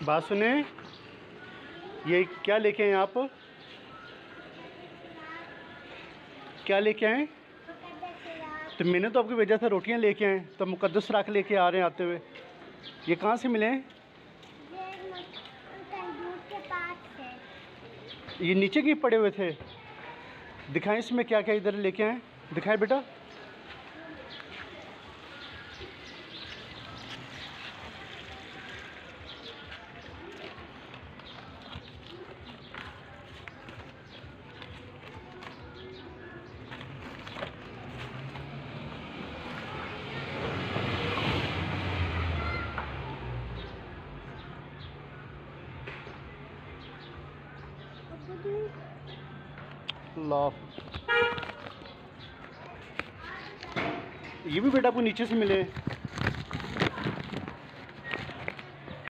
बात सुने, ये क्या लेके आए आप? क्या लेके आए? तो मैंने तो आपको भेजा था रोटियां लेके आए, तो मुकद्दस राख लेके आ रहे हैं आते हुए। ये कहाँ से मिले हैं? तंदूर के पास से। ये नीचे के पड़े हुए थे। दिखाएं इसमें क्या क्या इधर लेके आए, दिखाएं बेटा। ये भी बेटा आपको नीचे से मिले।